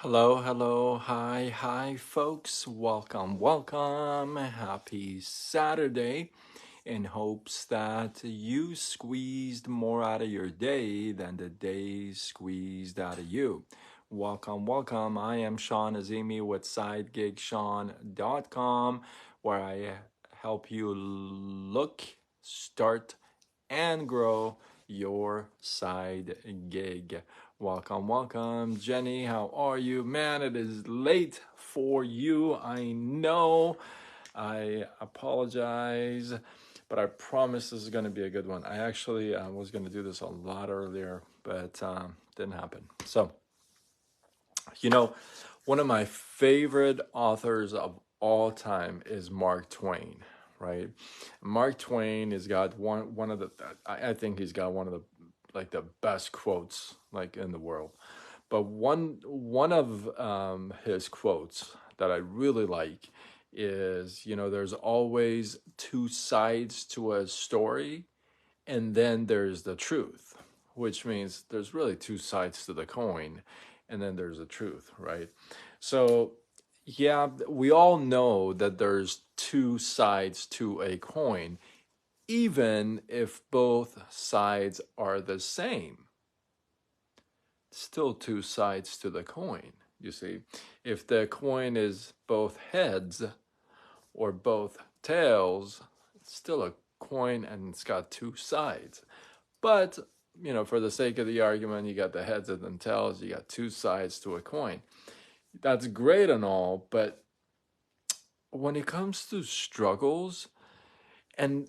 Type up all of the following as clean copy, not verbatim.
Hello, hello, hi, folks. Welcome. Happy Saturday. In hopes that you squeezed more out of your day than the day squeezed out of you. Welcome. I am Sean Azimi with SideGigSean.com, where I help you look, start, and grow your side gig. Welcome, Jenny. How are you? Man, it is late for you. I know. I apologize, but I promise this is going to be a good one. I actually was going to do this a lot earlier, but didn't happen. So, you know, one of my favorite authors of all time is Mark Twain, right? Mark Twain has got one of the I think he's got one of the best quotes like in the world. But one of his quotes that I really like is, there's always two sides to a story, and then there's the truth, which means there's really two sides to the coin, and then there's the truth, right? So, yeah, we all know that there's two sides to a coin, even if both sides are the same. Still two sides to the coin, you see. If the coin is both heads or both tails, it's still a coin and it's got two sides. But, for the sake of the argument, you got the heads and the tails, you got two sides to a coin. That's great and all, but when it comes to struggles, and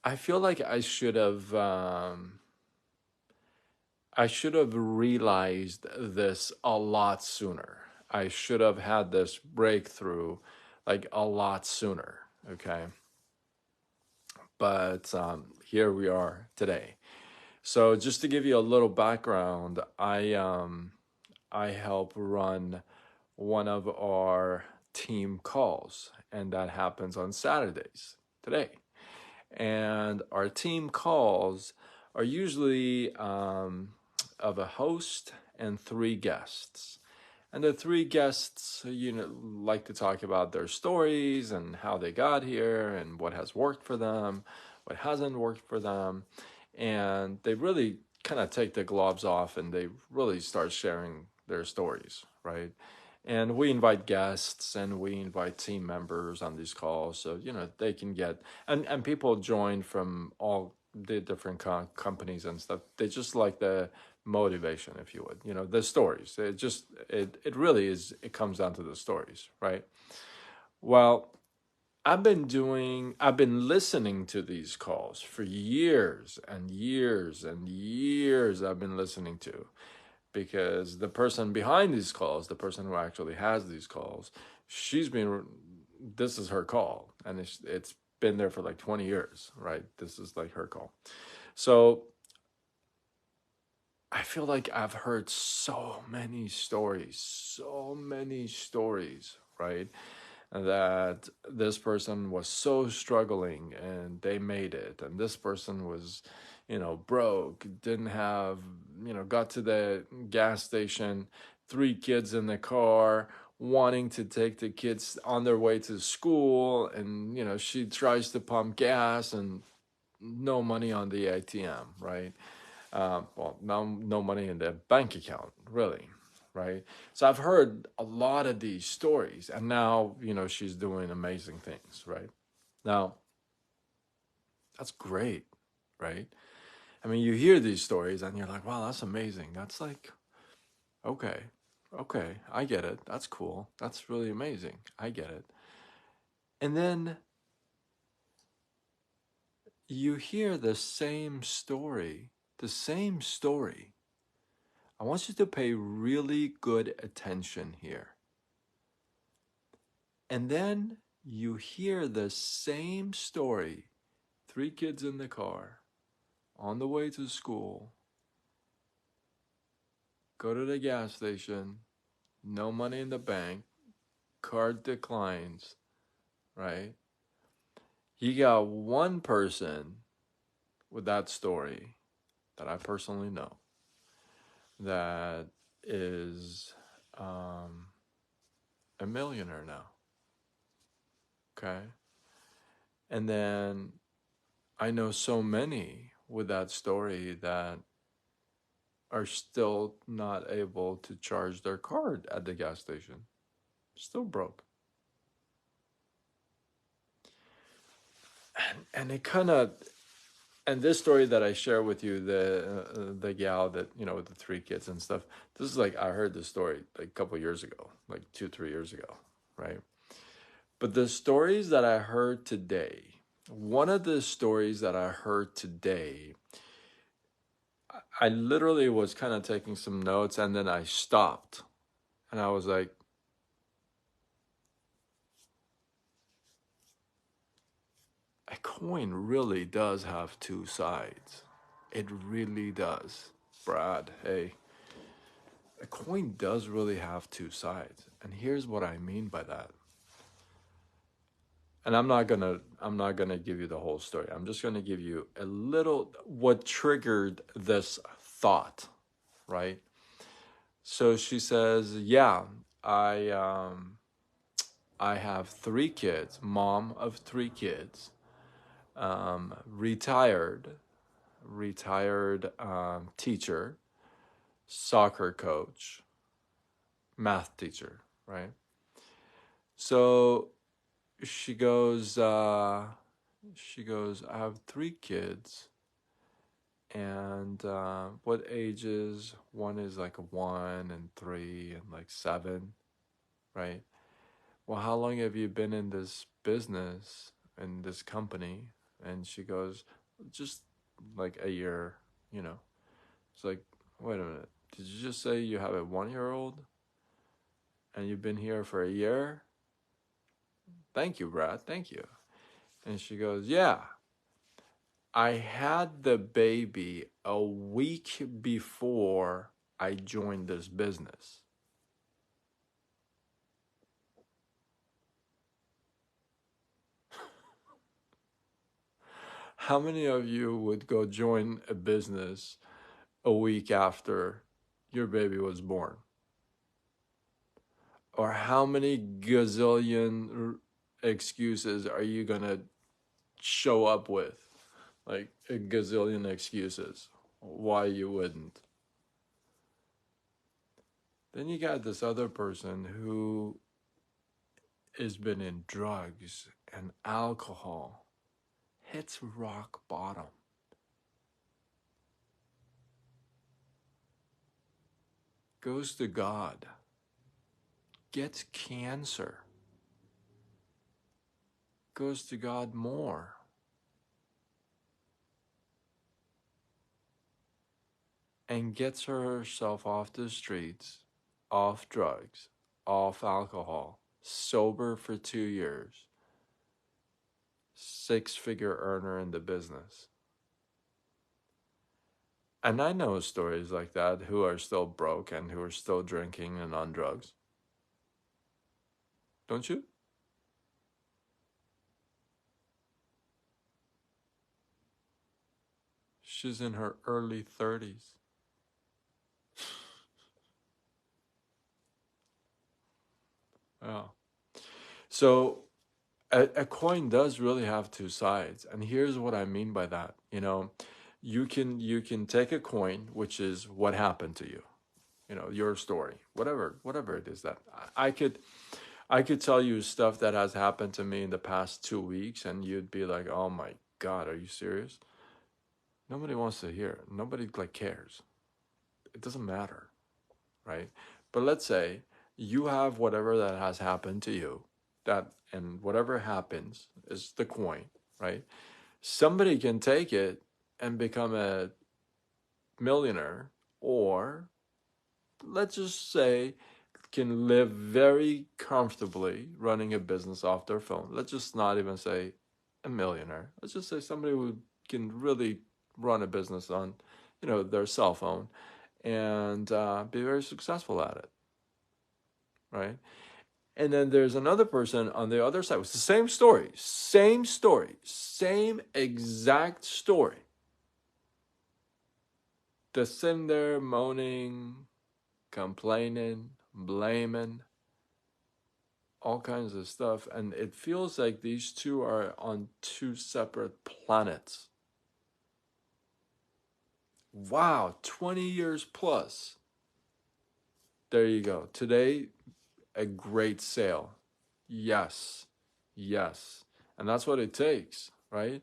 I feel like I should have realized this a lot sooner. I should have had this breakthrough like a lot sooner. Okay. But here we are today. So just to give you a little background, I help run one of our team calls, and that happens on Saturdays today. And our team calls are usually of a host and three guests. And the three guests, like to talk about their stories and how they got here and what has worked for them, what hasn't worked for them. And they really kind of take the gloves off and they really start sharing their stories, right? And we invite guests and we invite team members on these calls. So, they can get, and people join from all the different companies and stuff. They just like the motivation, if you would, the stories. It really is, it comes down to the stories, right? Well, I've been listening to these calls for years and years and years. I've been listening to, because the person behind these calls, the person who actually has these calls, this is her call, and it's been there for like 20 years, right? This is like her call. So I feel like I've heard so many stories, right? That this person was so struggling and they made it, and this person was, broke, didn't have, got to the gas station, three kids in the car, wanting to take the kids on their way to school, and she tries to pump gas and no money on the ATM, right? Well, no money in their bank account, really, right? So I've heard a lot of these stories, and now, she's doing amazing things, right? Now, that's great, right? I mean, you hear these stories and you're like, wow, that's amazing. That's like, okay, okay, I get it. That's cool. That's really amazing. I get it. And then you hear the same story, the same story. I want you to pay really good attention here. And then you hear the same story. Three kids in the car, on the way to school, go to the gas station, no money in the bank, card declines, right? You got one person with that story that I personally know, that is a millionaire now. Okay. And then I know so many with that story that are still not able to charge their card at the gas station. Still broke. And it kind of, and this story that I share with you, the gal that, you know, with the 3 kids and stuff, this is like, I heard this story like a couple years ago, like 2, 3 years ago, right? But the stories that I heard today, one of the stories that I heard today, I literally was kind of taking some notes and then I stopped and I was like, a coin really does have two sides. It really does. Brad, hey, a coin does really have two sides. And here's what I mean by that. And I'm not gonna give you the whole story. I'm just gonna give you a little what triggered this thought, right? So she says, "Yeah, I um, I have 3 kids, mom of 3 kids, retired teacher, soccer coach, math teacher, right? So she goes, I have 3 kids, and what ages? One is like 1 and 3 and like 7, right? Well, how long have you been in this business, in this company? And she goes, just like a year, you know. It's like, wait a minute. Did you just say you have a 1-year-old and you've been here for a year? Thank you, Brad. Thank you. And she goes, yeah, I had the baby a week before I joined this business. How many of you would go join a business a week after your baby was born? Or how many gazillion excuses are you going to show up with? Like a gazillion excuses why you wouldn't. Then you got this other person who has been in drugs and alcohol, hits rock bottom, goes to God, gets cancer, goes to God more, and gets herself off the streets, off drugs, off alcohol, sober for 2 years, 6-figure earner in the business. And I know stories like that who are still broke and who are still drinking and on drugs. Don't you? She's in her early 30s. Yeah. So a coin does really have two sides. And here's what I mean by that. You know, you can take a coin, which is what happened to you, you know, your story, whatever it is that I could tell you stuff that has happened to me in the past 2 weeks, and you'd be like, oh my God, are you serious? Nobody wants to hear it. Nobody like cares. It doesn't matter, right? But let's say you have whatever that has happened to you, that, and whatever happens is the coin, right? Somebody can take it and become a millionaire, or let's just say can live very comfortably running a business off their phone. Let's just not even say a millionaire. Let's just say somebody who can really run a business on, you know, their cell phone and be very successful at it, right? And then there's another person on the other side. It's the same story, same exact story. they're sitting there moaning, complaining, blaming, all kinds of stuff. And it feels like these two are on two separate planets. Wow, 20 years plus. There you go. Today, a great sale. Yes, yes. And that's what it takes, right?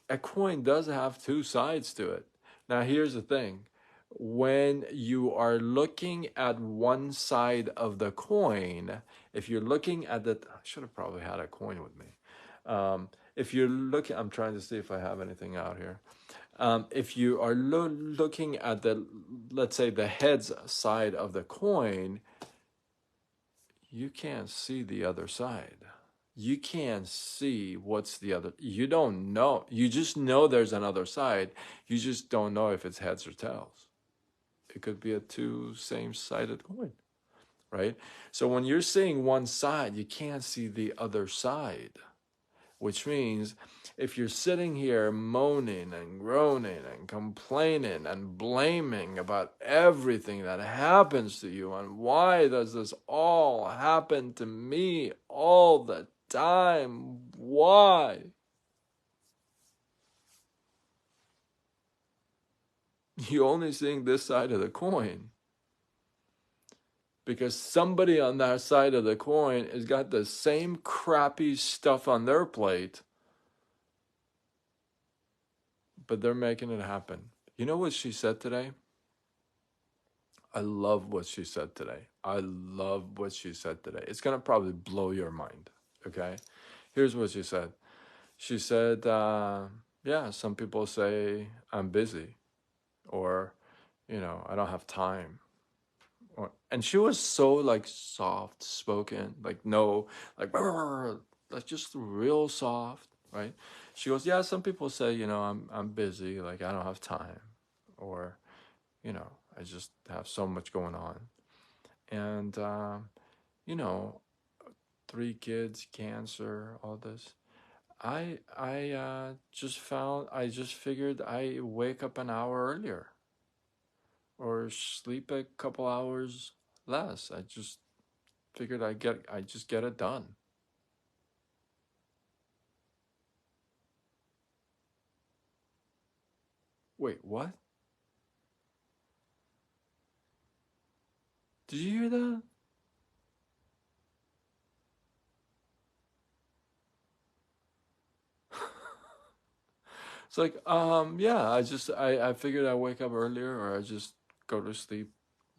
A coin does have two sides to it. Now, here's the thing. When you are looking at one side of the coin, if you're looking at the, I should have probably had a coin with me. If you're looking, I'm trying to see if I have anything out here. If you are looking at the, let's say, the heads side of the coin, you can't see the other side. You can't see what's the other. You don't know. You just know there's another side. You just don't know if it's heads or tails. It could be a two same-sided coin, right? So when you're seeing one side, you can't see the other side, which means if you're sitting here moaning and groaning and complaining and blaming about everything that happens to you and why does this all happen to me all the time? Why? You're only seeing this side of the coin because somebody on that side of the coin has got the same crappy stuff on their plate, but they're making it happen. You know what she said today? I love what she said today. I love what she said today. It's going to probably blow your mind, okay? Here's what she said. She said, yeah, some people say I'm busy or, I don't have time. And she was so like soft spoken, like no, like just real soft, right? She goes, yeah, some people say, I'm busy, like I don't have time, or, I just have so much going on, and you know, 3 kids, cancer, all this. I just figured I wake up an hour earlier or sleep a couple hours less. I just figured I just get it done. Wait, what? Did you hear that? It's like, yeah, I figured I wake up earlier or I just go to sleep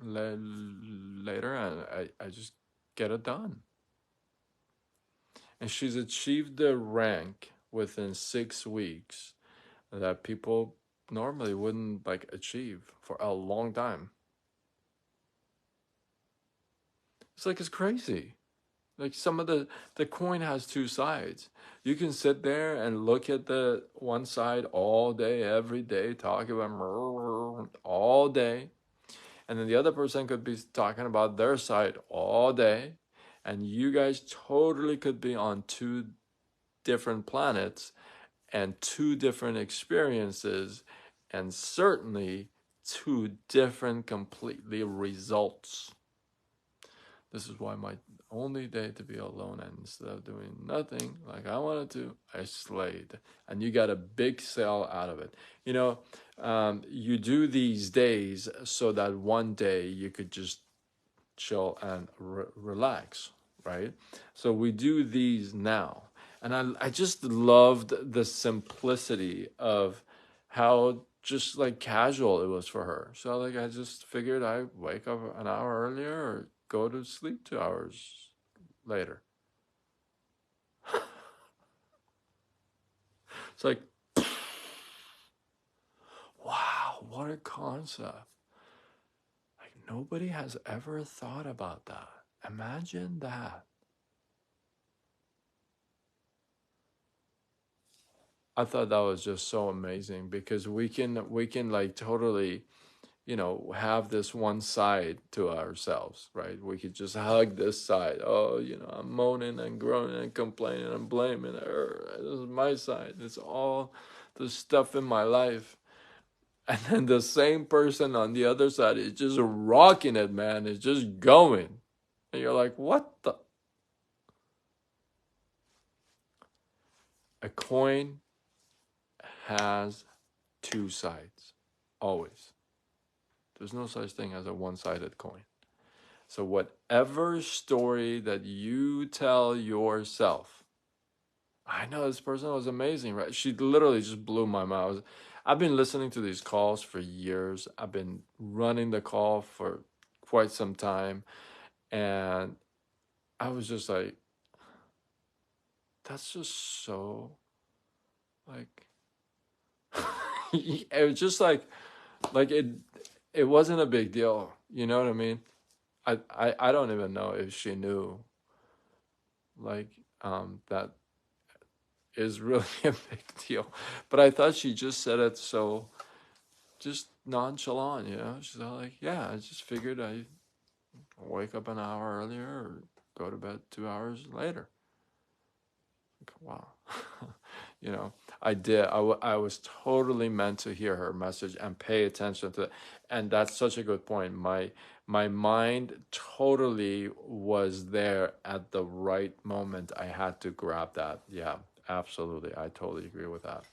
later and I just get it done. And she's achieved the rank within 6 weeks that people normally wouldn't like achieve for a long time. It's like it's crazy. Like some of the coin has two sides. You can sit there and look at the one side all day, every day, talk about all day. And then the other person could be talking about their side all day. And you guys totally could be on two different planets and two different experiences, and certainly two different completely results. This is why my only day to be alone, and instead of doing nothing like I wanted to, I slayed. And you got a big sale out of it. You do these days so that one day you could just chill and relax, right? So we do these now. And I just loved the simplicity of how just like casual it was for her. So like I just figured I wake up an hour earlier or go to sleep 2 hours later. It's like, wow, what a concept. Like nobody has ever thought about that. Imagine that. I thought that was just so amazing because we can like totally, have this one side to ourselves, right? We could just hug this side. Oh, I'm moaning and groaning and complaining and blaming her. This is my side. It's all the stuff in my life. And then the same person on the other side is just rocking it, man. It's just going. And you're like, what the? A coin has two sides. Always. There's no such thing as a one-sided coin. So whatever story that you tell yourself, I know this person was amazing, right? She literally just blew my mind. I've been listening to these calls for years. I've been running the call for quite some time. And I was just like, that's just so like it was just like it wasn't a big deal. You know what I mean? I don't even know if she knew like that is really a big deal. But I thought she just said it so just nonchalant, you know? She's all like, yeah, I just figured I wake up an hour earlier or go to bed 2 hours later. Like, wow. You know, I did. I was totally meant to hear her message and pay attention to it. And that's such a good point. My mind totally was there at the right moment. I had to grab that. Yeah, absolutely. I totally agree with that.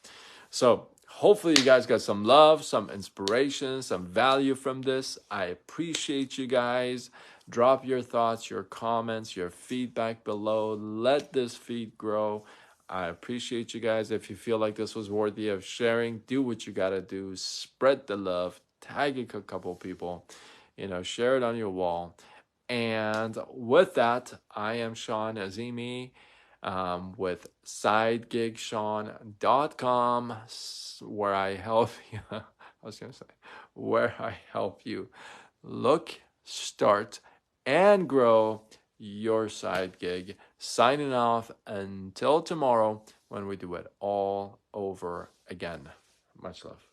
So hopefully you guys got some love, some inspiration, some value from this. I appreciate you guys. Drop your thoughts, your comments, your feedback below. Let this feed grow. I appreciate you guys. If you feel like this was worthy of sharing, do what you gotta do. Spread the love. Tag a couple people. You know, share it on your wall. And with that, I am Sean Azimi with sidegigshawn.com, where I help you. I was going to say, where I help you look, start, and grow your side gig. Signing off until tomorrow when we do it all over again. Much love.